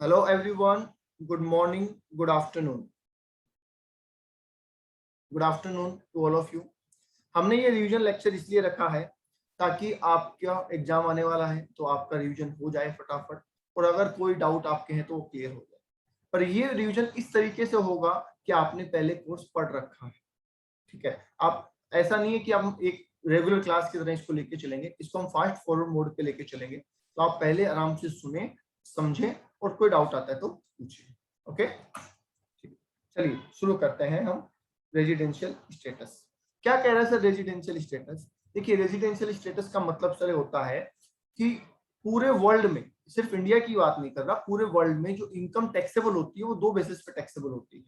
Hello everyone, good morning, good afternoon. Good afternoon to all of you. हमने ये revision lecture इसलिए रखा है ताकि आपका एग्जाम आने वाला है तो आपका रिवीजन हो जाए फटाफट, और अगर कोई डाउट आपके हैं तो वो क्लियर हो जाए। पर ये रिवीजन इस तरीके से होगा कि आपने पहले कोर्स पढ़ रखा है, ठीक है। आप ऐसा नहीं है कि हम एक रेगुलर क्लास की तरह इसको लेके चलेंगे, इसको हम फास्ट फॉरवर्ड मोड पे लेके चलेंगे। तो आप पहले आराम से सुने, समझें, और कोई डाउट आता है तो पूछिए। ओके, चलिए शुरू करते हैं हम। रेजिडेंशियल स्टेटस क्या कह रहा है सर? रेजिडेंशियल स्टेटस, देखिए रेजिडेंशियल स्टेटस का मतलब सर होता है कि पूरे वर्ल्ड में, सिर्फ इंडिया की बात नहीं कर रहा, पूरे वर्ल्ड में जो इनकम टैक्सेबल होती है वो दो बेसिस पे टैक्सेबल होती है।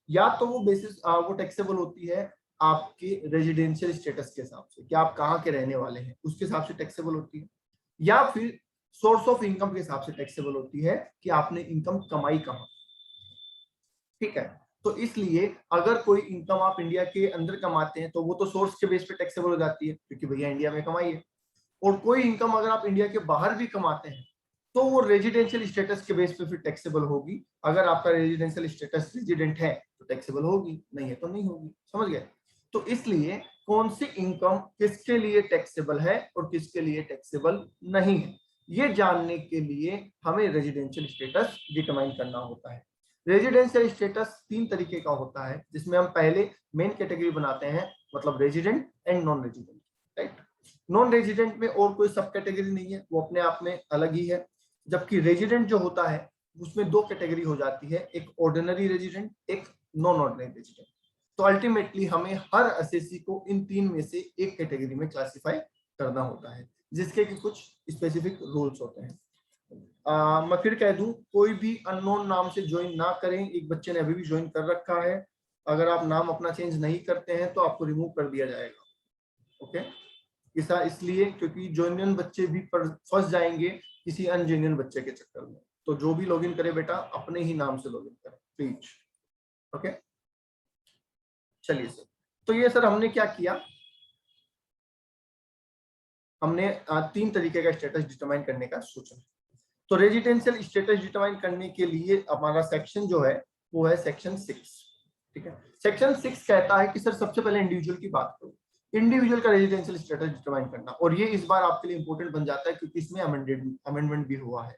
या तो वो बेसिस वो टैक्सेबल होती है आपके रेजिडेंशियल स्टेटस के हिसाब से कि आप कहाँ के रहने वाले हैं, उसके हिसाब से टैक्सेबल होती है। या फिर सोर्स ऑफ इनकम के हिसाब से टैक्सेबल होती है कि आपने इनकम कमाई कहाँ, ठीक है। तो इसलिए अगर कोई इनकम आप इंडिया के अंदर कमाते हैं तो वो तो सोर्स के बेस पे टैक्सेबल हो जाती है क्योंकि भैया इंडिया में कमाई है। और कोई इनकम अगर आप इंडिया के बाहर भी कमाते हैं तो वो रेजिडेंशियल स्टेटस के बेस पे फिर टैक्सेबल होगी। अगर आपका रेजिडेंशियल स्टेटस रेजिडेंट है तो टैक्सेबल होगी, नहीं है तो नहीं होगी। समझ गए? तो इसलिए कौन सी इनकम किसके लिए टैक्सेबल है और किसके लिए टैक्सेबल नहीं है, ये जानने के लिए हमें रेजिडेंशियल स्टेटस डिटरमाइन करना होता है। रेजिडेंशियल स्टेटस तीन तरीके का होता है, जिसमें हम पहले मेन कैटेगरी बनाते हैं, मतलब resident and non resident, right. Non resident में और कोई सब कैटेगरी नहीं है, वो अपने आप में अलग ही है। जबकि रेजिडेंट जो होता है उसमें दो कैटेगरी हो जाती है, एक ऑर्डिनरी रेजिडेंट, एक नॉन ऑर्डिनरी रेजिडेंट। तो अल्टीमेटली हमें हर एसएससी को इन तीन में से एक कैटेगरी में क्लासिफाई करना होता है, जिसके कि कुछ स्पेसिफिक रूल्स होते हैं। मैं फिर कह दूं, कोई भी अननोन नाम से ज्वाइन ना करें। एक बच्चे ने अभी भी ज्वाइन कर रखा है, अगर आप नाम अपना चेंज नहीं करते हैं तो आपको रिमूव कर दिया जाएगा। ओके, ऐसा इसलिए क्योंकि जेन्युइन बच्चे भी फंस जाएंगे किसी अनजेन्युइन बच्चे के चक्कर में। तो जो भी लॉगिन करे बेटा अपने ही नाम से लॉगिन करें प्लीज। ओके, चलिए सर। तो ये सर हमने क्या किया, हमने तीन तरीके का स्टेटस डिटरमाइन करने का सोचा। तो रेजिडेंशियल स्टेटस डिटरमाइन करने के लिए हमारा सेक्शन जो है वो है सेक्शन 6, ठीक है। सेक्शन 6 कहता है कि सर सबसे पहले इंडिविजुअल की बात करो, इंडिविजुअल का रेजिडेंशियल स्टेटस डिटरमाइन करना। और ये इस बार आपके लिए इंपॉर्टेंट बन जाता है क्योंकि इसमें अमेंडमेंट भी हुआ है।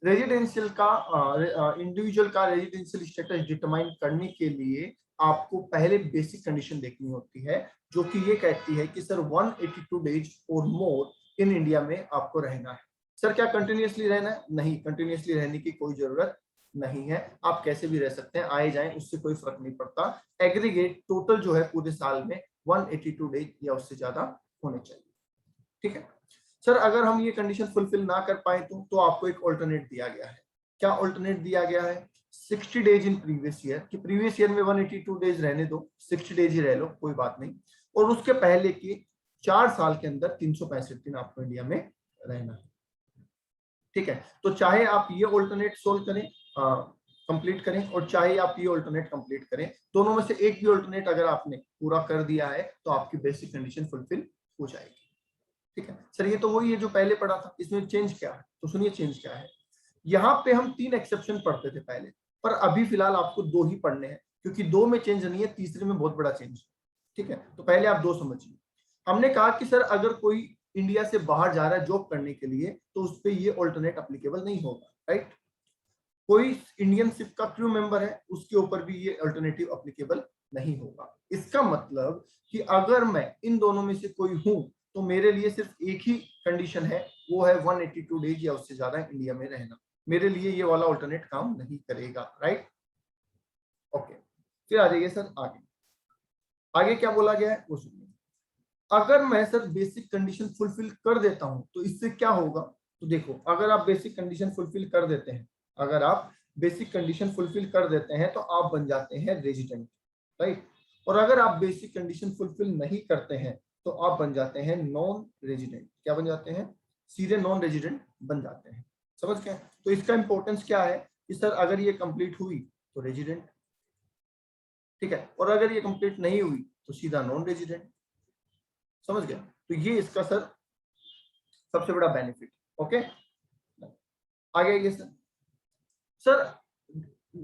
रेजिडेंशियल का इंडिविजुअल का रेजिडेंशियल स्टेटस डिटरमाइन करने के लिए आपको पहले बेसिक कंडीशन देखनी होती है, जो कि ये कहती है कि सर 182 डेज और मोर इन इंडिया में आपको रहना है। सर क्या कंटिन्यूअसली रहना है? नहीं, कंटिन्यूअसली रहने की कोई जरूरत नहीं है, आप कैसे भी रह सकते हैं, आए जाएं, उससे कोई फर्क नहीं पड़ता। एग्रीगेट टोटल जो है पूरे साल में 182 डेज या उससे ज्यादा होने चाहिए, ठीक है। सर अगर हम ये कंडीशन फुलफिल ना कर पाए तो आपको एक ऑल्टरनेट दिया गया है। क्या ऑल्टरनेट दिया गया है? 60 डेज इन प्रीवियस ईयर, कि प्रीवियस ईयर में 182 डेज रहने दो, 60 डेज ही रह लो कोई बात नहीं, और उसके पहले के 4 साल के अंदर 365 दिन आपको इंडिया में रहना है, ठीक है। तो चाहे आप ये ऑल्टरनेट सोल्व करें, कंप्लीट करें, और चाहे आप ये ऑल्टरनेट कंप्लीट करें, दोनों में से एक भी ऑल्टरनेट अगर आपने पूरा कर दिया है तो आपकी बेसिक कंडीशन फुलफिल हो जाएगी, ठीक है। सर ये तो वही है जो पहले पढ़ा था, इसमें चेंज क्या है? तो सुनिए चेंज क्या है। यहाँ पे हम 3 एक्सेप्शन पढ़ते थे पहले, पर अभी फिलहाल आपको 2 ही पढ़ने हैं क्योंकि 2 में चेंज नहीं है, तीसरे में बहुत बड़ा चेंज है, ठीक है। तो पहले आप 2 समझिए। हमने कहा कि सर अगर कोई इंडिया से बाहर जा रहा है जॉब करने के लिए तो उस पर ये ऑल्टरनेट अप्लीकेबल नहीं होगा, राइट। कोई इंडियन शिप का क्रू मेंबर है उसके ऊपर भी ये अल्टरनेटिव अप्लीकेबल नहीं होगा। इसका मतलब कि अगर मैं इन दोनों में से कोई हूं तो मेरे लिए सिर्फ एक ही कंडीशन है, वो है 182 डेज या उससे ज्यादा इंडिया में रहना। मेरे लिए ये वाला अल्टरनेट काम नहीं करेगा, राइट। ओके, फिर आ जाइए सर आगे। आगे क्या बोला गया है वो सुनिए। अगर मैं सर बेसिक कंडीशन फुलफिल कर देता हूं तो इससे क्या होगा? तो देखो, अगर आप बेसिक कंडीशन फुलफिल कर देते हैं, अगर आप बेसिक कंडीशन फुलफिल कर देते हैं तो आप बन जाते हैं रेजिडेंट, राइट। और अगर आप बेसिक कंडीशन फुलफिल नहीं करते हैं तो आप बन जाते हैं नॉन रेजिडेंट। क्या बन जाते हैं? सीधे नॉन रेजिडेंट बन जाते हैं। समझ गए? तो इसका इंपॉर्टेंस क्या है कि सर अगर ये कंप्लीट हुई तो रेजिडेंट, ठीक है, और अगर ये कंप्लीट नहीं हुई तो सीधा नॉन रेजिडेंट। समझ गए? तो ये इसका सर सबसे बड़ा बेनिफिट। ओके, आगे आइए सर। सर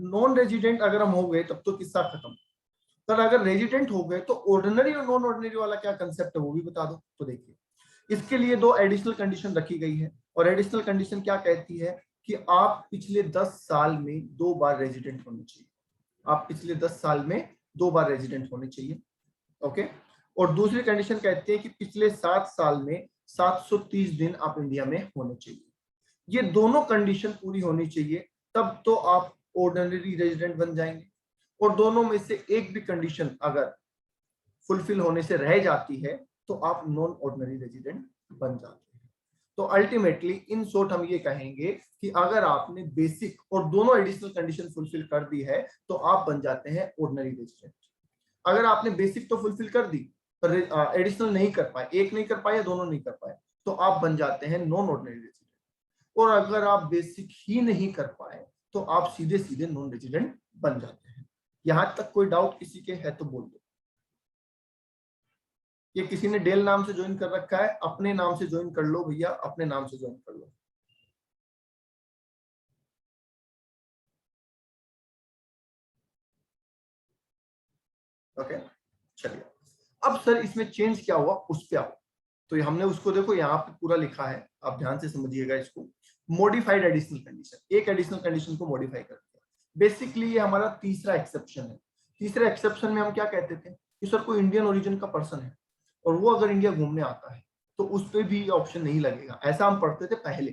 नॉन रेजिडेंट अगर हम हो गए तब तो किस्सा खत्म। सर अगर रेजिडेंट हो गए तो ऑर्डिनरी और नॉन ऑर्डिनरी वाला क्या कंसेप्ट है वो भी बता दो। तो देखिए इसके लिए दो एडिशनल कंडीशन रखी गई है, और एडिशनल कंडीशन क्या कहती है कि आप पिछले 10 साल में 2 बार रेजिडेंट होने चाहिए। आप पिछले 10 साल में 2 बार रेजिडेंट होने चाहिए। ओके। और दूसरी कंडीशन कहती है कि पिछले 7 साल में 730 दिन आप इंडिया में होने चाहिए। ये दोनों कंडीशन पूरी होनी चाहिए, तब तो आप ऑर्डिनरी रेजिडेंट बन जाएंगे। और दोनों में से एक भी कंडीशन अगर फुलफिल होने से रह जाती है तो आप नॉन ऑर्डिनरी रेजिडेंट बन जाते हैं। तो अल्टीमेटली इन शॉर्ट हम ये कहेंगे कि अगर आपने बेसिक और दोनों एडिशनल कंडीशन फुलफिल कर दी है तो आप बन जाते हैं ऑर्डिनरी रेजिडेंट। अगर आपने बेसिक तो फुलफिल कर दी पर एडिशनल नहीं कर पाए, एक नहीं कर पाए या दोनों नहीं कर पाए, तो आप बन जाते हैं नॉन ऑर्डिनरी रेजिडेंट। और अगर आप बेसिक ही नहीं कर पाए तो आप सीधे सीधे नॉन रेजिडेंट बन जाते हैं। यहां तक कोई डाउट किसी के है तो बोल दो। ये किसी ने डेल नाम से ज्वाइन कर रखा है, अपने नाम से ज्वाइन कर लो भैया, अपने नाम से ज्वाइन कर लो। ओके चलिए। अब सर इसमें चेंज क्या हुआ उस पे आओ। तो हमने उसको देखो यहाँ पे पूरा लिखा है, आप ध्यान से समझिएगा इसको। मॉडिफाइड एडिशनल कंडीशन, एक एडिशनल कंडीशन को मॉडिफाई कर दिया। बेसिकली ये हमारा तीसरा एक्सेप्शन है। तीसरे एक्सेप्शन में हम क्या कहते थे कि सर कोई इंडियन ओरिजिन का पर्सन है और वो अगर इंडिया घूमने आता है तो उस पर भी ऑप्शन नहीं लगेगा, ऐसा हम पढ़ते थे पहले।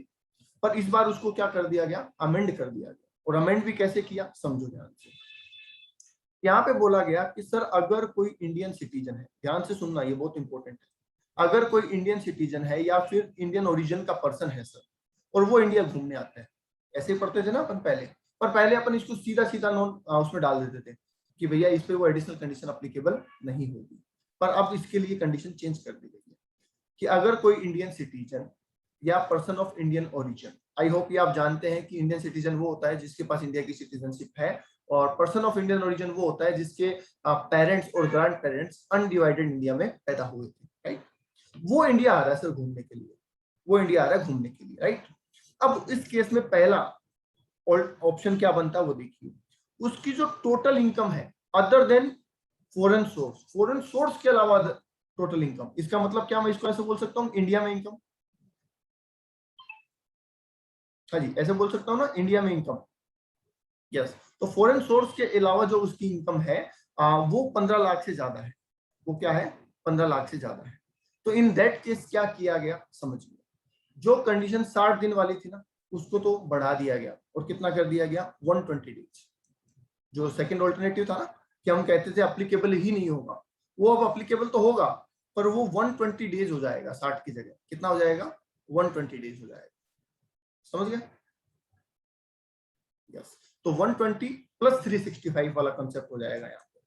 पर इस बार उसको क्या कर दिया गया, अमेंड कर दिया गया। और अमेंड भी कैसे किया समझो ध्यान से। यहाँ पे बोला गया कि सर अगर कोई इंडियन सिटीजन है, ध्यान से सुनना ये बहुत इंपॉर्टेंट है, अगर कोई इंडियन सिटीजन है या फिर इंडियन ओरिजिन का पर्सन है सर, और वो इंडिया घूमने आता है, ऐसे ही पढ़ते थे ना अपन पहले। पर पहले अपन इसको सीधा सीधा नॉन उसमें डाल देते थे कि भैया इस पे वो एडिशनल कंडीशन अप्लीकेबल नहीं होगी। पर अब इसके लिए कंडीशन चेंज कर दी गई है कि अगर कोई इंडियन सिटीजन या person of Indian origin, I hope ये आप जानते हैं कि इंडियन सिटीजन वो होता है जिसके पास इंडिया की सिटीजनशिप है, और पर्सन ऑफ इंडियन ओरिजिन वो होता है जिसके पेरेंट्स और ग्रैंड पेरेंट्स अनडिवाइडेड इंडिया में पैदा हुए थे, राइट। वो इंडिया आ रहा है सर घूमने के लिए, वो इंडिया आ रहा है घूमने के लिए, राइट। अब इस केस में पहला ऑप्शन क्या बनता है वो देखिए, उसकी जो टोटल इनकम है other than foreign source, foreign source के अलावा टोटल इनकम, इसका मतलब क्या, मैं इसको ऐसे बोल सकता हूँ इंडिया में इनकम, हाँ जी ऐसे बोल सकता हूँ ना, इंडिया में इनकम, यस। तो फॉरेन सोर्स के अलावा जो उसकी इनकम है वो 15 लाख से ज्यादा है। वो क्या है, 15 लाख से ज्यादा है। तो इन दैट केस क्या किया गया समझिए, जो कंडीशन 60 दिन वाली थी ना उसको तो बढ़ा दिया गया, और कितना कर दिया गया 120 डेज। जो सेकंड ऑल्टरनेटिव था ना कि हम कहते थे अप्लीकेबल ही नहीं होगा, वो अब अप्लीकेबल तो होगा पर वो 120 डेज हो जाएगा, 60 की जगह कितना हो जाएगा 120 डेज हो जाएगा। समझ गए, यस। तो 120 प्लस 365 वाला कंसेप्ट हो जाएगा यहाँ पे।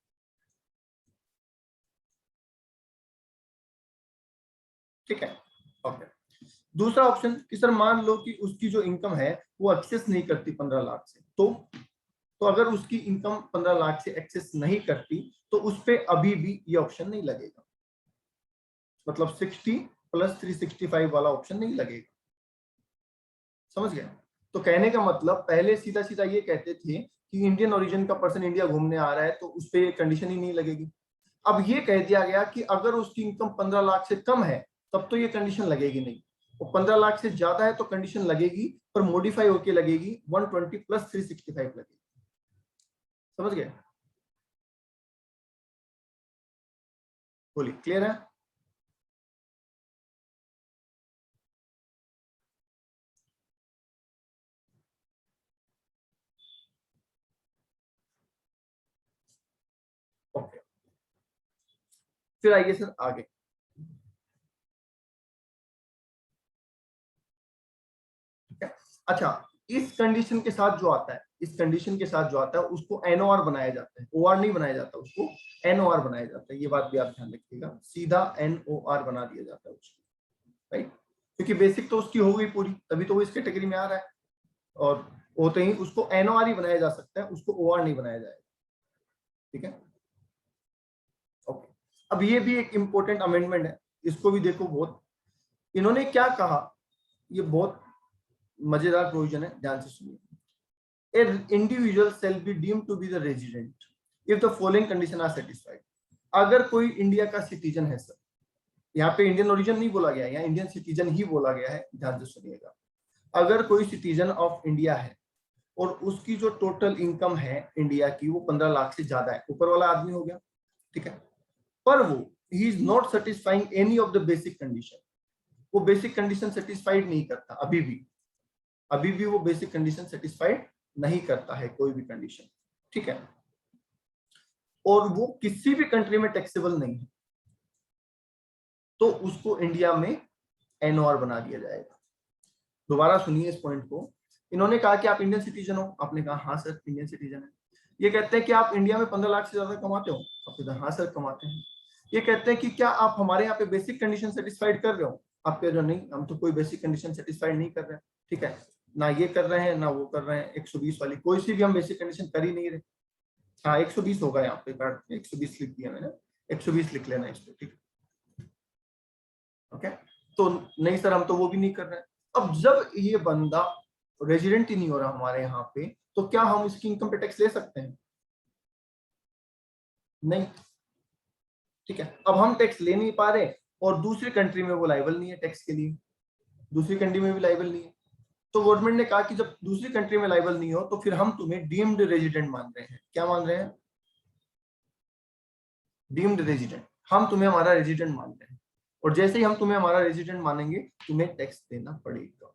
ठीक है, ओके। दूसरा ऑप्शन कि सर मान लो कि उसकी जो इनकम है वो एक्सेस नहीं करती 15 लाख से, तो अगर उसकी इनकम 15 लाख से एक्सेस नहीं करती तो उस पे अभी भी ये ऑप्शन नहीं लगेगा, मतलब 60 प्लस 365 वाला ऑप्शन नहीं लगेगा। समझ गए। तो कहने का मतलब पहले सीधा सीधा ये कहते थे कि इंडियन ओरिजिन का पर्सन इंडिया घूमने आ रहा है तो उस पर कंडीशन ही नहीं लगेगी। अब ये कह दिया गया कि अगर उसकी इनकम 15 लाख से कम है तब तो ये कंडीशन लगेगी नहीं, और 15 लाख से ज्यादा है तो कंडीशन लगेगी, पर मॉडिफाई होके लगेगी, 120 प्लस 365 लगेगी। समझ गए, बोलिए क्लियर है। ओके, फिर आइए सर आगे। ठीक है, अच्छा इस कंडीशन के साथ जो आता है, इस कंडीशन के साथ जो आता है उसको एनओआर बनाया जाता है, ओआर नहीं बनाया जाता, उसको एनओआर बनाया जाता है। ये बात भी आप ध्यान रखिएगा, सीधा एनओआर बना दिया जाता है उसको, राइट। क्योंकि बेसिक तो उसकी हो गई पूरी, तभी तो वो इस कैटेगरी में आ रहा है, और होते ही उसको एनओआर ही बनाया जा सकता है, उसको ओआर नहीं बनाया जाएगा। ठीक है, ओके। अब ये भी एक इंपॉर्टेंट अमेंडमेंट है, इसको भी देखो। बहुत इन्होंने क्या कहा, ये बहुत मजेदार प्रोविजन है, ध्यान से सुनिए। an individual shall be deemed to be the resident if the following condition are satisfied. अगर कोई इंडिया का सिटीजन है, सर यहाँ पे इंडियन ओरिजिन नहीं बोला गया है, यहाँ इंडियन सिटीजन ही बोला गया है, ध्यान से सुनिएगा। अगर कोई सिटीजन ऑफ इंडिया है और उसकी जो टोटल इनकम है इंडिया की वो 15 लाख से ज्यादा है, ऊपर वाला आदमी हो गया, ठीक है, पर वो he is not satisfying any of the basic condition, वो बेसिक कंडीशन सेटिस्फाइड नहीं करता, अभी भी वो बेसिक कंडीशन सेटिस्फाइड नहीं करता है कोई भी कंडीशन, ठीक है, और वो किसी भी कंट्री में टैक्सेबल नहीं है, तो उसको इंडिया में एनओआर बना दिया जाएगा। दोबारा सुनिए इस पॉइंट को। इन्होंने कहा कि आप इंडियन सिटीजन हो, आपने कहा हाँ सर इंडियन सिटीजन है। ये कहते हैं कि आप इंडिया में 15 लाख से ज्यादा कमाते हो, आपने कहा हाँ सर कमाते हैं। ये कहते हैं कि क्या आप हमारे यहाँ पे बेसिक कंडीशन सेटिस्फाइड कर रहे हो, आप कह रहे हो नहीं हम तो कोई बेसिक कंडीशन सेटिस्फाइड नहीं कर रहे हैं, ठीक है, ना ये कर रहे हैं ना वो कर रहे हैं, 120 वाली कोई सी भी हम बेसिक कंडीशन कर ही नहीं रहे। हाँ 120 होगा यहाँ पे, 120 लिख दिया मैंने, 120 लिख लेना इस पे, ठीक है, ओके। तो नहीं सर हम तो वो भी नहीं कर रहे हैं। अब जब ये बंदा रेजिडेंट ही नहीं हो रहा हमारे यहाँ पे, तो क्या हम इसकी इनकम पे टैक्स ले सकते हैं? नहीं, ठीक है। अब हम टैक्स ले नहीं पा रहे और दूसरी कंट्री में वो लायबल नहीं है टैक्स के लिए, दूसरी कंट्री में भी लायबल नहीं है, तो गवर्नमेंट ने कहा कि जब दूसरी कंट्री में लायबल नहीं हो तो फिर हम तुम्हें डीम्ड रेजिडेंट मान रहे हैं। क्या मान रहे हैं? डीम्ड रेजिडेंट, हम तुम्हें हमारा रेजिडेंट मान रहे हैं, और जैसे ही हम तुम्हें हमारा रेजिडेंट मानेंगे तुम्हें टैक्स देना पड़ेगा।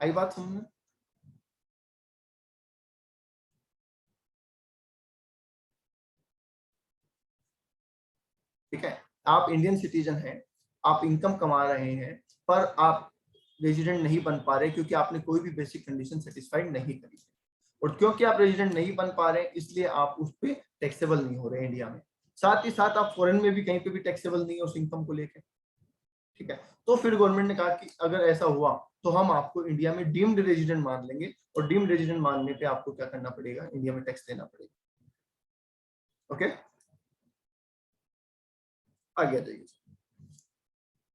आई बात समझ में? ठीक है, आप इंडियन सिटीजन हैं, आप इनकम कमा रहे हैं, पर आप रेजिडेंट नहीं बन पा रहे क्योंकि आपने कोई भी बेसिक कंडीशन सेटिस्फाइड नहीं करी है, और क्योंकि आप रेजिडेंट नहीं बन पा रहे इसलिए आप उस पर टैक्सेबल नहीं हो रहे इंडिया में, साथ ही साथ आप फॉरेन में भी कहीं पे भी टैक्सेबल नहीं है उस इनकम को लेकर, ठीक है। तो फिर गवर्नमेंट ने कहा कि अगर ऐसा हुआ तो हम आपको इंडिया में डीम्ड रेजिडेंट मान लेंगे, और डीम्ड रेजिडेंट मानने पे आपको क्या करना पड़ेगा, इंडिया में टैक्स देना पड़ेगा। ओके, आगे जाइए।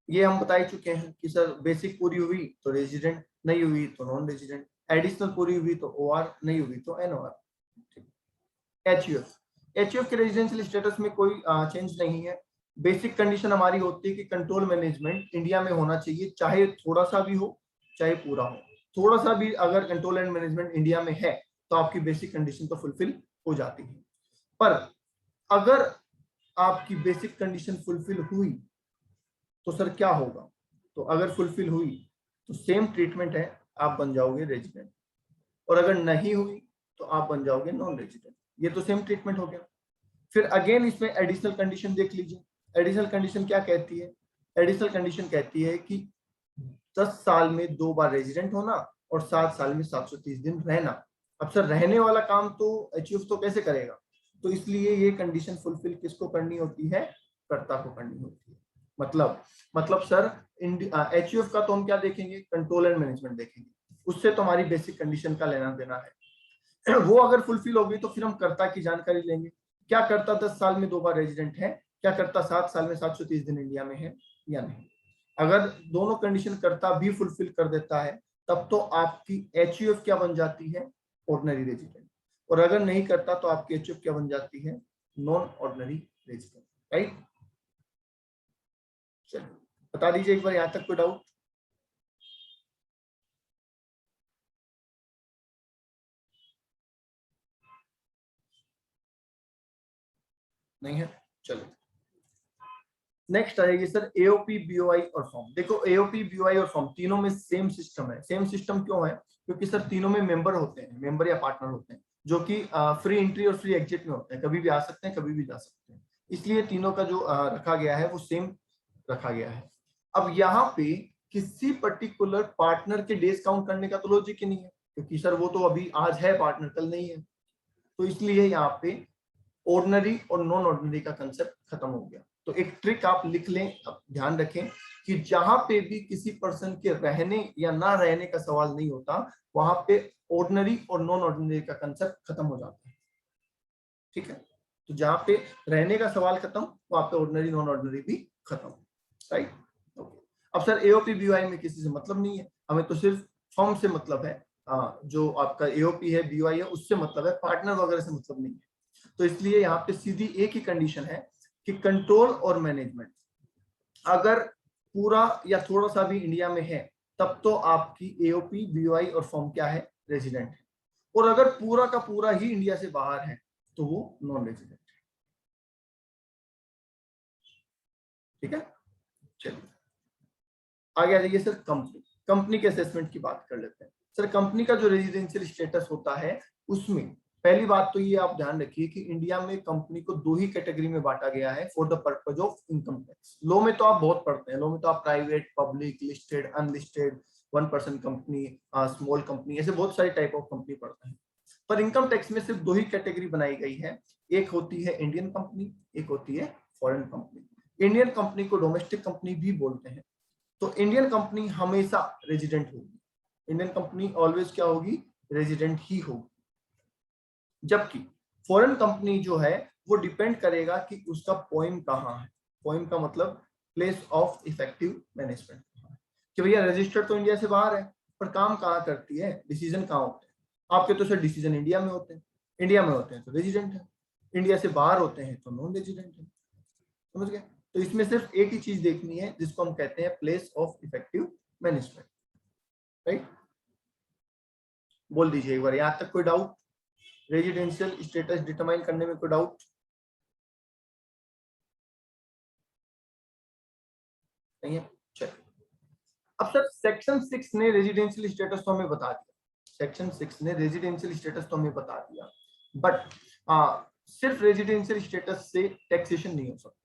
ये हम बता चुके हैं कि सर बेसिक पूरी हुई तो रेजिडेंट, नहीं हुई तो नॉन रेजिडेंट, एडिशनल पूरी हुई तो ओआर, नहीं हुई तो एनओआर। एचयूएफ के रेजिडेंशियल स्टेटस में कोई चेंज नहीं है। बेसिक कंडीशन हमारी होती है कि कंट्रोल मैनेजमेंट इंडिया में होना चाहिए, चाहे थोड़ा सा भी हो चाहे पूरा हो। थोड़ा सा भी अगर कंट्रोल एंड मैनेजमेंट इंडिया में है तो आपकी बेसिक कंडीशन तो फुलफिल हो जाती है, पर अगर आपकी बेसिक कंडीशन फुलफिल हुई तो सर क्या होगा? तो अगर फुलफिल हुई तो सेम ट्रीटमेंट है, आप बन जाओगे रेजिडेंट, और अगर नहीं हुई तो आप बन जाओगे नॉन रेजिडेंट। ये तो सेम ट्रीटमेंट हो गया। फिर अगेन इसमें एडिशनल कंडीशन देख लीजिए। एडिशनल कंडीशन क्या कहती है? एडिशनल कंडीशन कहती है कि 10 साल में 2 बार रेजिडेंट होना और 7 साल में 730 दिन रहना। अब सर रहने वाला काम तो एचयूएफ तो कैसे करेगा, तो इसलिए ये कंडीशन फुलफिल किसको करनी होती है? कर्ता को करनी होती है। मतलब सर एचयूएफ का तो हम क्या देखेंगे? कंट्रोल एंड मैनेजमेंट देखेंगे, उससे तो हमारी बेसिक कंडीशन का लेना देना है। वो अगर फुलफिल होगी तो फिर हम कर्ता की जानकारी लेंगे। क्या कर्ता 10 साल में 2 बार रेजिडेंट है? क्या कर्ता 7 साल में 730 दिन इंडिया में है या नहीं? अगर दोनों कंडीशन कर्ता भी फुलफिल कर देता है तब तो आपकी एचयूएफ क्या बन जाती है? Ordinary resident. और अगर नहीं करता तो आपकी एचयूएफ क्या बन जाती है? Non ordinary resident, right. चलिए बता दीजिए एक बार यहां तक कोई डाउट? नहीं है, चलो नेक्स्ट आएगी सर एओपी, बीओआई और फॉर्म। देखो एओपी, बीओआई और फॉर्म तीनों में सेम सिस्टम है। सेम सिस्टम क्यों है? क्योंकि सर तीनों में मेंबर होते हैं, मेंबर या पार्टनर होते हैं, जो कि फ्री एंट्री और फ्री एग्जिट में होते हैं, कभी भी आ सकते हैं कभी भी जा सकते हैं, इसलिए तीनों का जो रखा गया है वो सेम रखा गया है। अब यहाँ पे किसी पर्टिकुलर पार्टनर के डेज काउंट करने का तो लॉजिक ही नहीं है, क्योंकि सर वो तो अभी आज है पार्टनर, कल नहीं है, तो इसलिए यहाँ पे ऑर्डिनरी और नॉन ऑर्डिनरी का कंसेप्ट खत्म हो गया। तो एक ट्रिक आप लिख लें, आप ध्यान रखें कि जहां पे भी किसी पर्सन के रहने या ना रहने का सवाल नहीं होता वहां पे ऑर्डिनरी और नॉन ऑर्डिनरी का कंसेप्ट खत्म हो जाता है, ठीक है। तो जहां पे रहने का सवाल खत्म वहां पे ऑर्डिनरी नॉन ऑर्डिनरी भी खत्म, राइट। ओके, अब सर एओपी बीओआई में किसी से मतलब नहीं है, हमें तो सिर्फ फॉर्म से मतलब है, जो आपका एओपी है, बीओआई है, उससे मतलब है, पार्टनर वगैरह से मतलब नहीं है। तो इसलिए यहाँ पे सीधी एक ही कंडीशन है कि कंट्रोल और मैनेजमेंट अगर पूरा या थोड़ा सा भी इंडिया में है, तब तो आपकी एओपी, बीओआई और फर्म क्या है, रेजिडेंट है। और अगर पूरा का पूरा ही इंडिया से बाहर है तो वो नॉन रेजिडेंट है। ठीक है, चलिए आगे आ जाइए सर। कंपनी के असेसमेंट की बात कर लेते हैं। सर कंपनी का जो रेजिडेंशियल स्टेटस होता है, उसमें पहली बात तो ये आप ध्यान रखिए कि इंडिया में कंपनी को दो ही कैटेगरी में बांटा गया है for the purpose of income tax. Law में तो आप बहुत पढ़ते हैं, लॉ में तो आप private, public, listed, unlisted, 1% company, small company, ऐसे बहुत सारे टाइप ऑफ कंपनी पढ़ते हैं। पर इनकम टैक्स में सिर्फ दो ही कैटेगरी बनाई गई है, एक होती है इंडियन कंपनी, एक होती है फॉरेन कंपनी। इंडियन कंपनी को डोमेस्टिक कंपनी भी बोलते हैं। तो इंडियन कंपनी हमेशा रेजिडेंट होगी, इंडियन कंपनी ऑलवेज क्या होगी, रेजिडेंट ही होगी। जबकि फॉरेन कंपनी जो है वो डिपेंड करेगा कि उसका पॉइंट कहाँ है। पॉइंट का मतलब प्लेस ऑफ इफेक्टिव मैनेजमेंट, कि भैया रजिस्टर्ड तो इंडिया से बाहर है, पर काम कहाँ करती है, डिसीजन कहाँ होते हैं। आपके तो सर डिसीजन इंडिया में होते हैं, इंडिया में होते हैं तो रेजिडेंट है, इंडिया से बाहर होते हैं तो नॉन रेजिडेंट है। समझ गए? तो इसमें सिर्फ एक ही चीज देखनी है जिसको हम कहते हैं place of effective management. Right, बोल दीजिए एक बार, यहां तक कोई डाउट? रेजिडेंशियल स्टेटस डिटरमाइन करने में कोई डाउट नहीं है? चलिए, अब सर सेक्शन 6 ने रेजिडेंशियल स्टेटस तो हमें बता दिया, सेक्शन 6 ने रेजिडेंशियल स्टेटस तो हमें बता दिया, बट सिर्फ रेजिडेंशियल स्टेटस से टैक्सेशन नहीं हो सकता।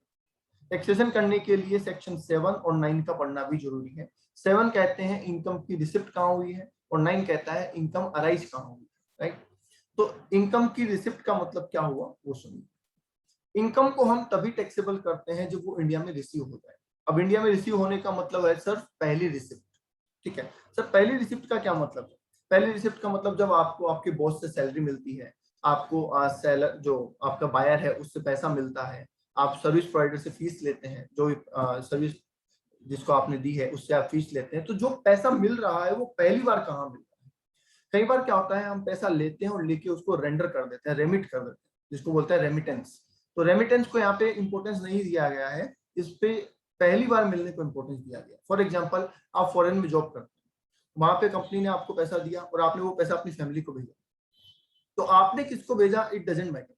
टैक्सेशन करने के लिए सेक्शन 7 और 9 का पढ़ना भी जरूरी है। 7 कहते हैं इनकम की रिसिप्ट कहाँ हुई है, और 9 कहता है इनकम अराइज कहाँ हुई है। राइट, तो इनकम की रिसिप्ट का मतलब क्या हुआ वो सुनिए। इनकम को हम तभी टैक्सेबल करते हैं जब वो इंडिया में रिसीव हो जाए। अब इंडिया में रिसीव होने का मतलब है सर पहली रिसिप्ट। ठीक है सर, पहली रिसिप्ट का क्या मतलब है? पहली रिसिप्ट का मतलब जब आपको आपके बॉस से सैलरी मिलती है, आपको सेलर जो आपका बायर है उससे पैसा मिलता है, आप सर्विस प्रोवाइडर से फीस लेते हैं, जो सर्विस जिसको आपने दी है उससे आप फीस लेते हैं, तो जो पैसा मिल रहा है वो पहली बार कहाँ मिल रहा है? कई बार क्या होता है, हम पैसा लेते हैं और लेके उसको रेंडर कर देते हैं, रेमिट कर देते हैं, जिसको बोलते हैं रेमिटेंस। तो रेमिटेंस को यहाँ पे इंपॉर्टेंस नहीं दिया गया है, इस पे पहली बार मिलने को इंपॉर्टेंस दिया गया। फॉर एग्जाम्पल, आप फॉरेन में जॉब करते हैं, वहां पे कंपनी ने आपको पैसा दिया और आपने वो पैसा अपनी फैमिली को भेजा, तो आपने किसको भेजा इट डजेंट मैटर,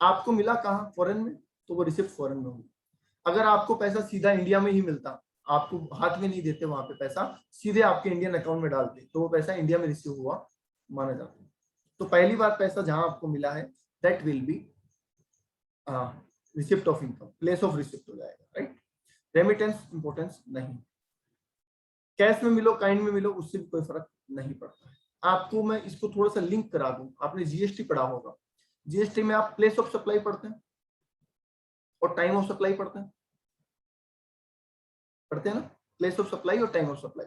आपको मिला कहाँ, फॉरेन में, तो वो रिसिप्ट फॉरेन में होगी। अगर आपको पैसा सीधा इंडिया में ही मिलता, आपको हाथ में नहीं देते वहां पे पैसा, सीधे आपके इंडियन अकाउंट में डालते, तो वो पैसा इंडिया में रिसीव हुआ माना जाता है। तो पहली बार पैसा जहां आपको मिला है that will be receipt of income, place of receipt हो जाएगा। राइट, रेमिटेंस इंपॉर्टेंस नहीं, कैश में मिलो काइंड में मिलो उससे भी कोई फर्क नहीं पड़ता है। आपको मैं इसको थोड़ा सा लिंक करा दूं, आपने जीएसटी पढ़ा होगा, जीएसटी में आप प्लेस ऑफ सप्लाई पढ़ते हैं और टाइम ऑफ सप्लाई पढ़ते हैं ना, प्लेस ऑफ सप्लाई और time of supply.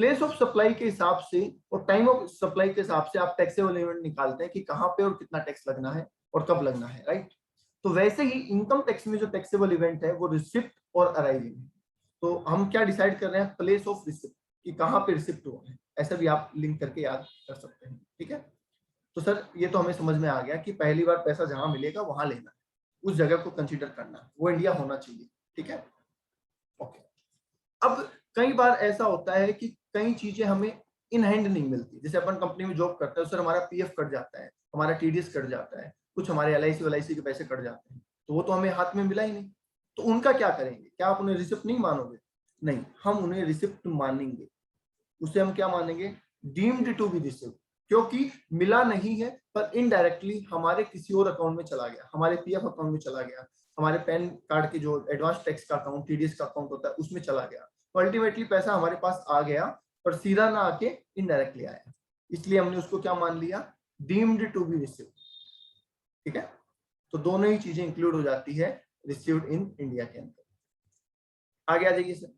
Place of supply के हिसाब से और टाइम ऑफ सप्लाई के हिसाब से आप टैक्सेबल इवेंट निकालते हैं कि कहां पे और कितना टैक्स लगना है और कब लगना है। राइट, तो वैसे ही इनकम टैक्स में जो टैक्सेबल इवेंट है वो रिसिप्ट और अराइविंग है। तो हम क्या डिसाइड कर रहे हैं, प्लेस ऑफ रिसिप्ट, कि कहां पे रिसिप्ट हुआ है, ऐसा भी आप लिंक करके याद कर सकते हैं। ठीक है, तो सर ये तो हमें समझ में आ गया कि पहली बार पैसा जहां मिलेगा वहां लेना है, उस जगह को कंसीडर करना है, वो इंडिया होना चाहिए। ठीक है, ओके। अब कई बार ऐसा होता है कि कई चीजें हमें इन हैंड नहीं मिलती, जैसे अपन कंपनी में जॉब करते हैं सर, हमारा पीएफ कट जाता है, हमारा टीडीएस कट जाता है, कुछ हमारे एलआईसी के पैसे कट जाते हैं, तो वो तो हमें हाथ में मिला ही नहीं, तो उनका क्या करेंगे? क्या आप उन्हें रिसिप्ट नहीं मानोगे? नहीं, हम उन्हें रिसिप्ट मानेंगे। उसे हम क्या मानेंगे, डीम्ड टू बी रिसिप्ट, क्योंकि मिला नहीं है पर इनडायरेक्टली हमारे किसी और अकाउंट में चला गया, हमारे पीएफ अकाउंट में चला गया, हमारे पैन कार्ड के जो एडवांस टैक्स का अकाउंट, टीडीएस का अकाउंट होता है उसमें चला गया, तो अल्टीमेटली पैसा हमारे पास आ गया पर सीधा ना आके इनडायरेक्टली आया, इसलिए हमने उसको क्या मान लिया, डीम्ड टू बी रिसिव्ड। ठीक है, तो दोनों ही चीजें इंक्लूड हो जाती है रिसीव्ड इन इंडिया के अंदर। आगे आ जाइए sir,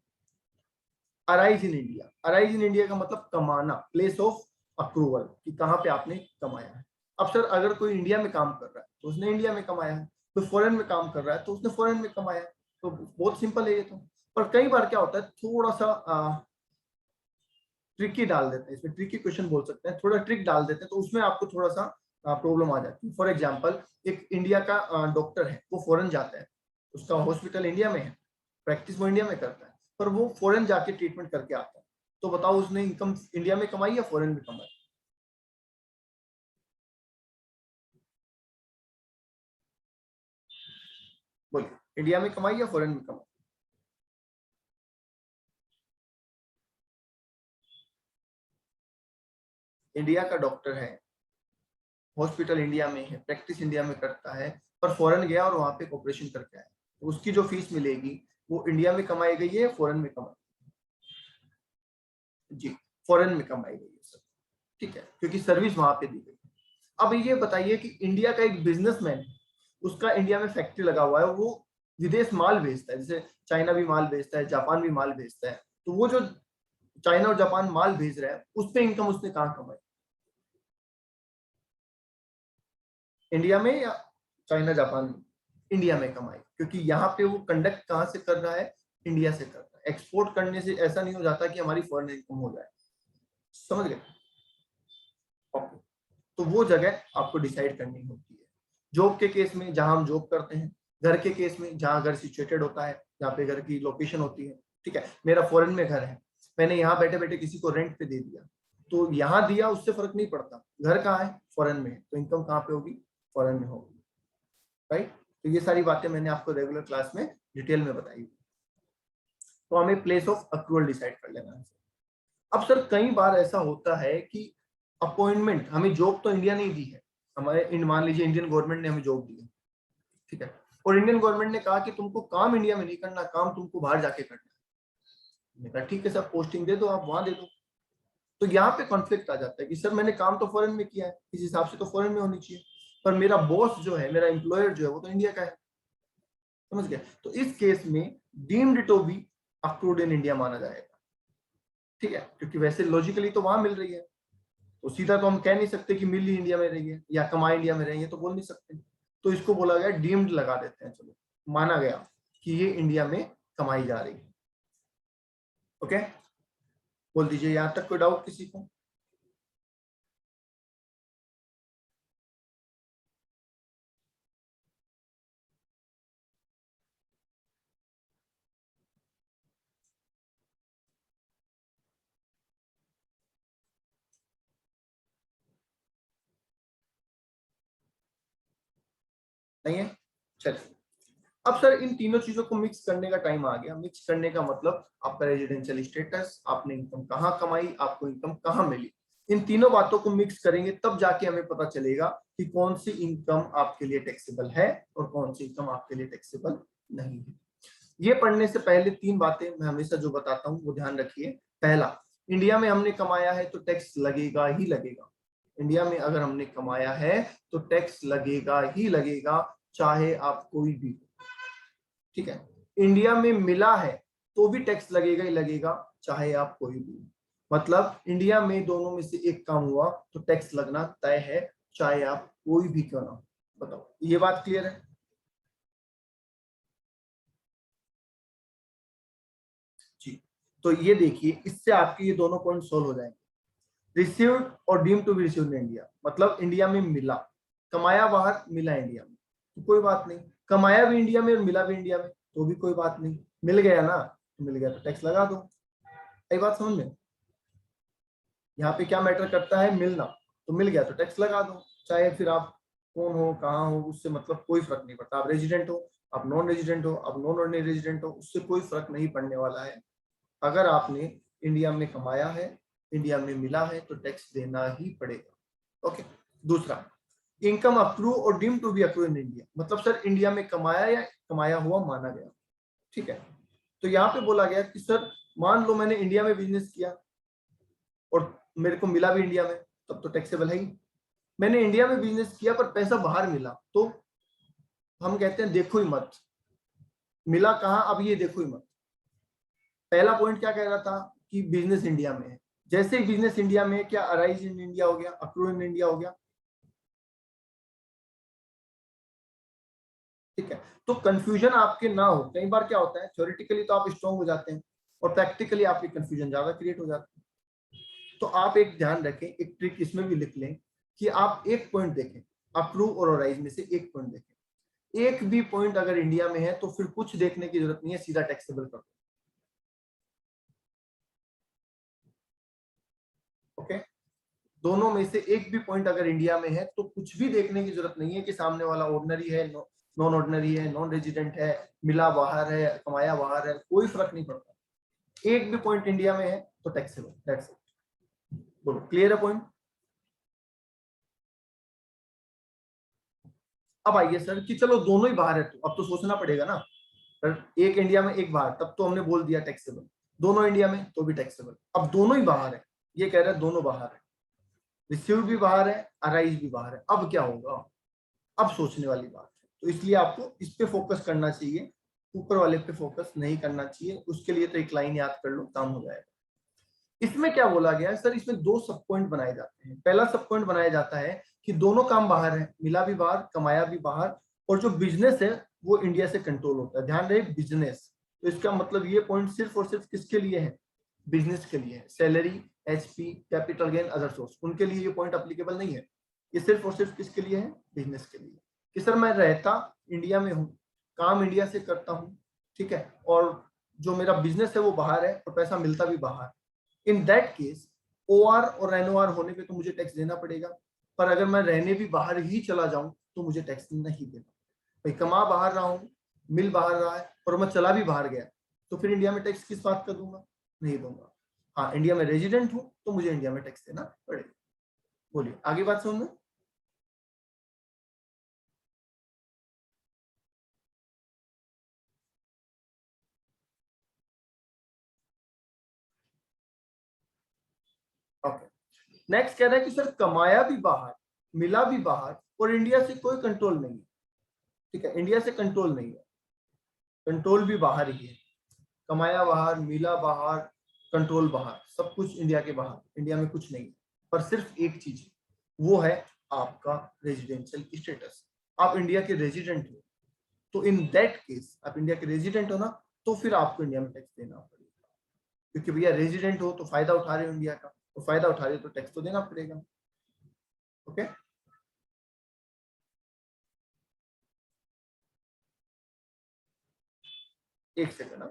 arise in India. Arise in India का मतलब कमाना, प्लेस ऑफ अप्रूवल, कि कहां पे आपने कमाया है। अब सर अगर कोई इंडिया में काम कर रहा है तो उसने इंडिया में कमाया है, कोई फॉरेन में काम कर रहा है तो उसने फॉरेन में कमाया है, तो बहुत सिंपल है ये तो। पर कई बार क्या होता है, थोड़ा सा ट्रिकी डाल देते हैं, इसमें ट्रिकी क्वेश्चन बोल सकते हैं, थोड़ा ट्रिक डाल देते हैं, तो उसमें आपको थोड़ा सा प्रॉब्लम आ जाती है। फॉर एग्जाम्पल, एक इंडिया का डॉक्टर है, वो फॉरेन जाता है, उसका हॉस्पिटल इंडिया में है, प्रैक्टिस वो इंडिया में करता है, पर वो फॉरेन जाके ट्रीटमेंट करके आता है, तो बताओ उसने इनकम इंडिया में कमाई या फॉरेन में कमाई? बोलिए, इंडिया में कमाई या फॉरेन में कमाई? इंडिया का डॉक्टर है, हॉस्पिटल इंडिया में है, प्रैक्टिस इंडिया में करता है, पर फॉरेन गया और वहां पे ऑपरेशन करके आया, तो उसकी जो फीस मिलेगी वो इंडिया में कमाई गई है, फॉरेन में कमाई? जी, फॉरेन में कमाई गई है सर, ठीक है, क्योंकि सर्विस वहां पे दी गई है। अब ये बताइए कि इंडिया का एक बिजनेसमैन है, उसका इंडिया में फैक्ट्री लगा हुआ है, वो विदेश माल भेजता है, जैसे चाइना भी माल भेजता है, जापान भी माल भेजता है, तो वो जो चाइना और जापान माल भेज रहा है, उस पे इनकम उसने कहाँ कमाई? इंडिया में या चाइना जापान में? इंडिया में कमाई, क्योंकि यहाँ पे वो कंडक्ट कहाँ से कर रहा है? इंडिया से कर रहा है। एक्सपोर्ट करने से ऐसा नहीं हो जाता कि हमारी फॉरेन इनकम हो जाए, समझ गए? ओके, तो वो जगह आपको डिसाइड करनी होती है। जॉब के केस में जहां हम जॉब करते हैं, घर के केस में जहां घर सिचुएटेड होता है, जहाँ पे घर की लोकेशन होती है, ठीक है, मेरा फॉरेन में घर है, मैंने यहाँ बैठे बैठे किसी को रेंट पे दे दिया, तो यहाँ दिया उससे फर्क नहीं पड़ता, घर कहाँ है? फॉरेन में है, तो इनकम कहाँ पे होगी? फॉरेन में होगी, राइट? तो ये सारी बातें मैंने आपको रेगुलर क्लास में डिटेल में बताई। तो हमें प्लेस ऑफ अक्रूवल डिसाइड कर लेना है। अब सर कई बार ऐसा होता है कि अपॉइंटमेंट, हमें जॉब तो इंडिया ने ही दी है, हमारे मान लीजिए इंडियन गवर्नमेंट ने हमें जॉब दी है, ठीक है, और इंडियन गवर्नमेंट ने कहा कि तुमको काम इंडिया में नहीं करना, काम तुमको बाहर जाके करना है। मैंने कहा ठीक है सर, पोस्टिंग दे दो, आप वहां दे दो। तो यहाँ पे कॉन्फ्लिक्ट आ जाता है कि सर मैंने काम तो फॉरेन में किया है, इस हिसाब से तो फॉरेन में होनी चाहिए, पर मेरा बॉस जो है, मेरा एम्प्लॉयर जो है, वो तो इंडिया का है, समझ गया? तो इस केस में deemed to be accrued in India माना जाएगा, ठीक है, क्योंकि वैसे लॉजिकली तो वहां मिल रही है, तो सीधा तो हम कह नहीं सकते कि मिल ही इंडिया में रही है या कमाई इंडिया में रही है, तो बोल नहीं सकते, तो इसको बोला गया डीम्ड लगा देते हैं, चलो माना गया कि ये इंडिया में कमाई जा रही है। ओके, बोल दीजिए यहां तक कोई डाउट किसी को? नहीं है? चलिए, अब सर इन तीनों चीजों को मिक्स करने का टाइम आ गया। मिक्स करने का मतलब आपका रेजिडेंशियल स्टेटस, आपने इनकम कहाँ कमाई, आपको इनकम कहाँ मिली, इन तीनों बातों को मिक्स करेंगे, तब जाके हमें पता चलेगा कि कौन सी इनकम आपके लिए टैक्सेबल है और कौन सी इनकम आपके लिए टैक्सेबल नहीं है। ये पढ़ने से पहले तीन बातें मैं हमेशा जो बताता हूँ वो ध्यान रखिए। पहला, इंडिया में हमने कमाया है तो टैक्स लगेगा ही लगेगा। इंडिया में अगर हमने कमाया है तो टैक्स लगेगा ही लगेगा, चाहे आप कोई भी हो, ठीक है। इंडिया में मिला है तो भी टैक्स लगेगा ही लगेगा, चाहे आप कोई भी हो। मतलब इंडिया में दोनों में से एक काम हुआ तो टैक्स लगना तय है, चाहे आप कोई भी क्यों ना हो। बताओ, ये बात क्लियर है? जी, तो ये देखिए, इससे आपके ये दोनों पॉइंट सोल्व हो जाएंगे। रिसीव्ड और deem to be received in India, मतलब इंडिया में मिला, कमाया बाहर, मिला इंडिया में, तो कोई बात नहीं। कमाया भी इंडिया में और मिला भी इंडिया में, तो भी कोई बात नहीं। मिल गया ना, तो मिल गया तो टैक्स लगा दो। यही बात समझ में? यहाँ पे क्या मैटर करता है? मिलना। तो मिल गया तो टैक्स लगा दो, चाहे फिर आप कौन हो, कहाँ हो, उससे मतलब कोई फर्क नहीं पड़ता। आप रेजिडेंट हो, आप नॉन रेजिडेंट हो, आप नॉन ऑर्डिनरी रेजिडेंट हो, उससे कोई फर्क नहीं पड़ने वाला है। अगर आपने इंडिया में कमाया है, इंडिया में मिला है, तो टैक्स देना ही पड़ेगा। ओके। दूसरा, इनकम अक्रू और deem to be accrue in India, मतलब सर इंडिया में कमाया या कमाया हुआ माना गया, ठीक है। तो यहाँ पे बोला गया कि सर मान लो मैंने इंडिया में बिजनेस किया और मेरे को मिला भी इंडिया में, तब तो टैक्सेबल है ही। मैंने इंडिया में बिजनेस किया पर पैसा बाहर मिला, तो हम कहते हैं देखो ही मत, मिला कहाँ, अब ये देखो ही मत। पहला पॉइंट क्या कह रहा था कि बिजनेस इंडिया में है, जैसे ही बिजनेस इंडिया में, क्या अराइज इन इंडिया हो गया, अक्रू इन इंडिया हो गया, ठीक है। तो कंफ्यूजन आपके ना हो, कई बार क्या होता है थ्योरेटिकली तो आप स्ट्रॉन्ग हो जाते हैं और प्रैक्टिकली आपके कंफ्यूजन ज्यादा क्रिएट हो जाता है। तो आप एक ध्यान रखें, एक ट्रिक इसमें भी लिख लें कि आप एक पॉइंट देखें, अप्रूव और ऑराइज में से एक पॉइंट देखें। एक भी पॉइंट अगर इंडिया में है तो फिर कुछ देखने की जरूरत नहीं है, सीधा टैक्सेबल कर दो। ओके, दोनों में से एक भी पॉइंट अगर इंडिया में है तो कुछ भी देखने की जरूरत नहीं है कि सामने वाला ऑर्डिनरी है, नॉन ऑर्डिनरी है, नॉन रेजिडेंट है, मिला बाहर है, कमाया बाहर है, कोई फर्क नहीं पड़ता। एक भी पॉइंट इंडिया में है तो टैक्सेबल, दैट्स इट। बोलो, क्लियर है पॉइंट? अब आइए सर कि चलो दोनों ही बाहर है, तो अब तो सोचना पड़ेगा ना, एक इंडिया में एक बाहर, तब तो हमने बोल दिया टैक्सेबल। दोनों इंडिया में तो भी टैक्सेबल। अब दोनों ही बाहर है, ये कह रहा है दोनों बाहर है, रिसीव भी बाहर है, अराइज भी बाहर है। अब क्या होगा? अब सोचने वाली बात है। तो इसलिए आपको इस पे फोकस करना चाहिए, ऊपर वाले पे फोकस नहीं करना चाहिए। उसके लिए तो एक लाइन याद कर लो, काम हो जाएगा। इसमें क्या बोला गया है सर? इसमें दो सब पॉइंट बनाए जाते हैं। पहला सब पॉइंट बनाया जाता है कि दोनों काम बाहर है, मिला भी बाहर, कमाया भी बाहर, और जो बिजनेस है वो इंडिया से कंट्रोल होता है। ध्यान रहे, बिजनेस। तो इसका मतलब ये पॉइंट सिर्फ और सिर्फ किसके लिए है? बिजनेस के लिए है। Salary, HP, capital gain, other source, उनके लिए ये पॉइंट अप्लीकेबल नहीं है। ये सिर्फ और सिर्फ किसके लिए है? बिजनेस के लिए। कि सर मैं रहता इंडिया में हूँ, काम इंडिया से करता हूँ, ठीक है, और जो मेरा बिजनेस है वो बाहर है और पैसा मिलता भी बाहर। इन दैट केस ओआर और एनओआर होने पे तो मुझे टैक्स देना पड़ेगा। पर अगर मैं रहने भी बाहर ही चला जाऊं तो मुझे टैक्स नहीं देना। भाई कमा बाहर रहा हूं, मिल बाहर रहा है, और मैं चला भी बाहर गया, तो फिर इंडिया में टैक्स किस बात का दूंगा? नहीं दूंगा। हाँ, इंडिया में रेजिडेंट हूं तो मुझे इंडिया में टैक्स देना पड़ेगा। बोलिए, आगे बात समझ में? ओके, नेक्स्ट कह रहा है कि सर कमाया भी बाहर, मिला भी बाहर, और इंडिया से कोई कंट्रोल नहीं है। ठीक है, इंडिया से कंट्रोल नहीं है, कंट्रोल भी बाहर ही है। कमाया बाहर, मिला बाहर, कंट्रोल बाहर, सब कुछ इंडिया के बाहर, इंडिया में कुछ नहीं है। पर सिर्फ एक चीज है, वो है आपका रेजिडेंशियल स्टेटस। आप इंडिया के रेजिडेंट हो, तो इन दैट केस आप इंडिया के रेजिडेंट हो ना, तो फिर आपको इंडिया में टैक्स देना पड़ेगा। क्योंकि भैया रेजिडेंट हो तो फायदा उठा रहे हो इंडिया का, तो फायदा उठा रहे हो तो टैक्स तो देना पड़ेगा। ओके, एक सेकंड।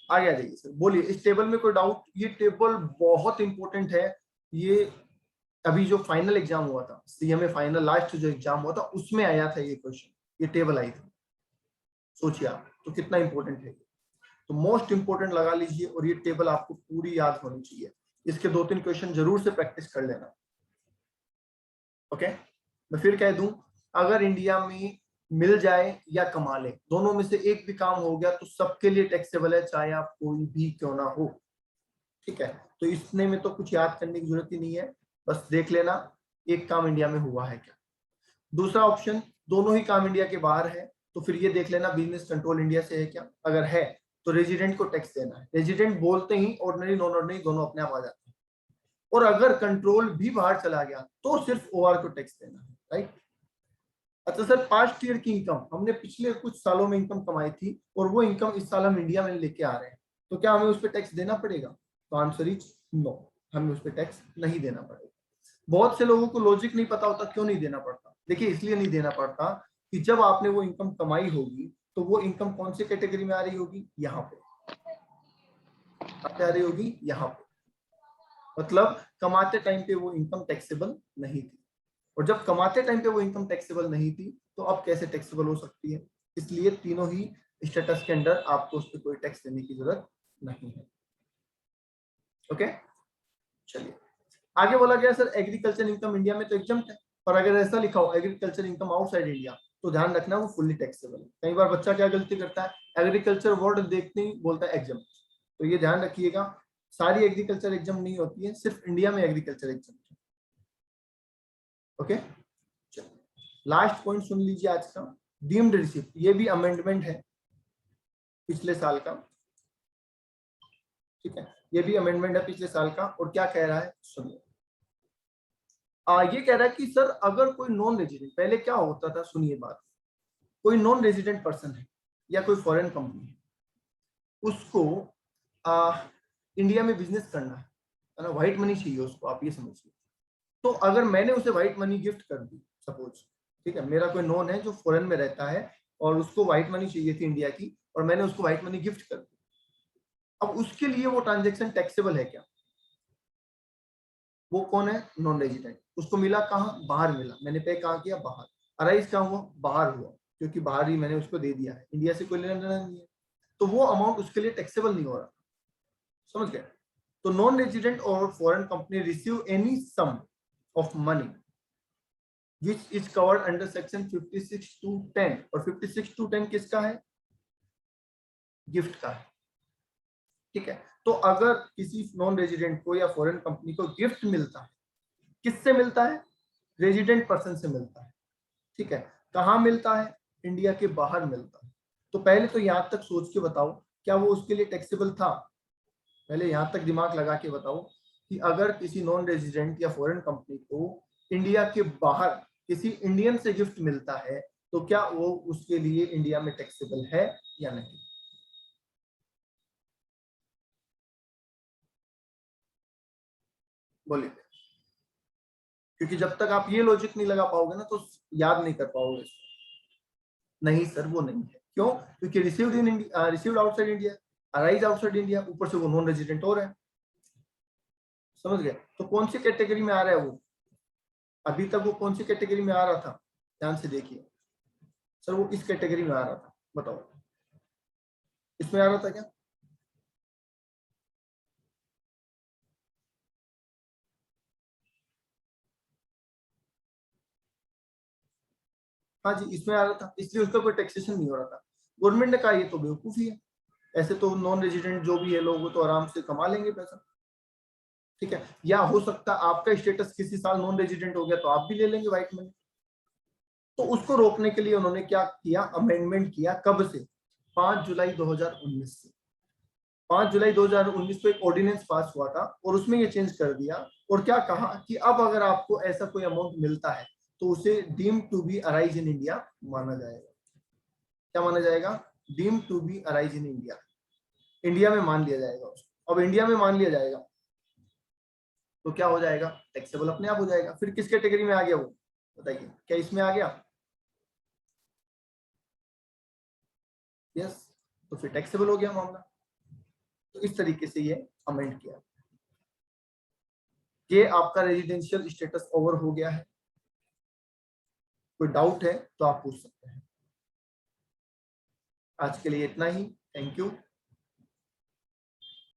आगे आ जाइए सर, बोलिए इस टेबल में कोई डाउट? ये टेबल बहुत इंपॉर्टेंट है। ये अभी जो फाइनल एग्जाम हुआ था, सीएमए फाइनल लास्ट जो एग्जाम हुआ था, उसमें आया था ये क्वेश्चन, ये टेबल आई थी। सोचिए आप तो कितना इंपॉर्टेंट है। तो मोस्ट इंपॉर्टेंट लगा लीजिए, और ये टेबल आपको पूरी याद होनी चाहिए। इसके दो तीन क्वेश्चन जरूर से प्रैक्टिस कर लेना। ओके, मैं फिर कह दूं, अगर इंडिया में मिल जाए या कमा ले, दोनों में से एक भी काम हो गया तो सबके लिए टैक्सेबल है, चाहे आप कोई भी क्यों ना हो। ठीक है, तो इसने में तो कुछ याद करने की जरूरत ही नहीं है, बस देख लेना एक काम इंडिया में हुआ है क्या। दूसरा ऑप्शन, दोनों ही काम इंडिया के बाहर है, तो फिर ये देख लेना बिजनेस कंट्रोल इंडिया से है क्या। अगर है तो रेजिडेंट को टैक्स देना है। रेजिडेंट बोलते ही ऑर्डिनरी नॉन ऑर्डिनरी दोनों अपने आप आ जाते हैं। और अगर कंट्रोल भी बाहर चला गया तो सिर्फ ओआर को टैक्स देना है, राइट। अच्छा सर, पास्ट ईयर की इनकम, हमने पिछले कुछ सालों में इनकम कमाई थी और वो इनकम इस साल हम इंडिया में लेके आ रहे हैं, तो क्या हमें उस पर टैक्स देना पड़ेगा? तो आंसर इज नो, हमें उस पर टैक्स नहीं देना पड़ेगा। बहुत से लोगों को लॉजिक नहीं पता होता क्यों नहीं देना पड़ता। देखिए, इसलिए नहीं देना पड़ता कि जब आपने वो इनकम कमाई होगी तो वो इनकम कौन सी कैटेगरी में आ रही होगी? यहाँ पे आ रही होगी, यहाँ पे। मतलब कमाते टाइम पे वो इनकम टैक्सेबल नहीं थी, और जब कमाते टाइम पे वो इनकम टैक्सेबल नहीं थी तो अब कैसे टैक्सेबल हो सकती है? इसलिए तीनों ही स्टेटस के अंडर आपको उस पर कोई टैक्स देने की जरूरत नहीं है। ओके, चलिए आगे बोला गया सर एग्रीकल्चर इनकम इंडिया में तो एग्जम्प्ट है, पर अगर ऐसा लिखा हो एग्रीकल्चर इनकम आउटसाइड इंडिया, तो ध्यान रखना वो फुल्ली टैक्सेबल है। कई बार बच्चा क्या गलती करता है, एग्रीकल्चर वर्ड देखते ही बोलता है एग्जम्प्ट, तो ये ध्यान रखिएगा, सारी एग्रीकल्चर एग्जम्प्ट नहीं होती है, सिर्फ इंडिया में एग्रीकल्चर एग्जम्प्ट है। ओके, लास्ट पॉइंट सुन लीजिए आज का, डीम्ड रिसिप्ट, ये भी अमेंडमेंट है पिछले साल का। ठीक है, ये भी अमेंडमेंट है पिछले साल का, और क्या कह रहा है सुनिए। ये कह रहा है कि सर अगर कोई नॉन रेजिडेंट, पहले क्या होता था सुनिए बात, कोई नॉन रेजिडेंट पर्सन है, या कोई फॉरेन कंपनी है, उसको इंडिया में बिजनेस करना है ना, व्हाइट मनी चाहिए उसको, आप ये समझिए। तो अगर मैंने उसे व्हाइट मनी गिफ्ट कर दी सपोज, ठीक है, मेरा कोई नोन है जो फॉरेन में रहता है और उसको व्हाइट मनी चाहिए थी इंडिया की, और मैंने उसको व्हाइट मनी गिफ्ट कर दी, अब उसके लिए वो ट्रांजेक्शन टैक्सेबल है क्या? वो कौन है? Non resident. उसको मिला कहाँ? बाहर मिला। मैंने पे कहाँ किया? बाहर। अराइज कहाँ हुआ? बाहर हुआ, क्योंकि बाहर ही मैंने उसको दे दिया है, इंडिया से कोई लेना देना नहीं है, तो वो अमाउंट उसके लिए टैक्सेबल नहीं हो रहा। समझ गए? तो नॉन रेजिडेंट और foreign company receive any sum of money which is covered under section 56 to 10, और 56 to 10 किसका है? गिफ्ट का है। ठीक है, तो अगर किसी नॉन रेजिडेंट को या फॉरेन कंपनी को गिफ्ट मिलता है, किससे मिलता है? रेजिडेंट पर्सन से मिलता है। ठीक है, कहाँ मिलता है? इंडिया के बाहर मिलता है। तो पहले तो यहां तक सोच के बताओ, क्या वो उसके लिए टैक्सेबल था? पहले यहां तक दिमाग लगा के बताओ कि अगर किसी नॉन रेजिडेंट या फॉरेन कंपनी को इंडिया के बाहर किसी इंडियन से गिफ्ट मिलता है, तो क्या वो उसके लिए इंडिया में टैक्सेबल है या नहीं? बोलिए। क्योंकि जब तक आप ये लॉजिक नहीं लगा पाओगे ना, तो याद नहीं कर पाओगे इसको। नहीं सर, वो नहीं है। क्यों? क्योंकि received in India, received outside India, arise outside India, ऊपर से वो नॉन रेजिडेंट हो रहा है। समझ गए? तो कौन सी कैटेगरी में आ रहा है वो? अभी तक वो कौन सी कैटेगरी में आ रहा था? ध्यान से देखिए। सर वो इस कैटेगरी में आ रहा था, बताओ इसमें आ रहा था क्या? हाँ जी, इसमें आ रहा था, इसलिए उसका कोई टैक्सेशन नहीं हो रहा था। गवर्नमेंट ने कहा ये तो बेवकूफी है, ऐसे तो नॉन रेजिडेंट जो भी है लोग वो तो आराम से कमा लेंगे पैसा। ठीक है, या हो सकता है आपका स्टेटस किसी साल नॉन रेजिडेंट हो गया तो आप भी ले लेंगे व्हाइट मनी। तो उसको रोकने के लिए उन्होंने क्या किया? अमेंडमेंट किया। कब से? 5 जुलाई 2019 से। 5 जुलाई 2019 को एक ऑर्डिनेंस पास हुआ था और उसमें ये चेंज कर दिया, और क्या कहा कि अब अगर आपको ऐसा कोई अमाउंट मिलता है तो उसे deem to be arise in India माना जाएगा। क्या माना जाएगा? Deem to be arise in India. India में मान लिया जाएगा उसको। अब इंडिया में मान लिया जाएगा तो क्या हो जाएगा? टैक्सेबल अपने आप हो जाएगा। फिर किस कैटेगरी में आ गया वो? बताइए, क्या इसमें आ गया? यस, तो फिर टैक्सेबल हो गया मामला। तो इस तरीके से ये अमेंड किया। ये आपका रेजिडेंशियल स्टेटस ओवर हो गया है। कोई डाउट है तो आप पूछ सकते हैं। आज के लिए इतना ही। Thank you.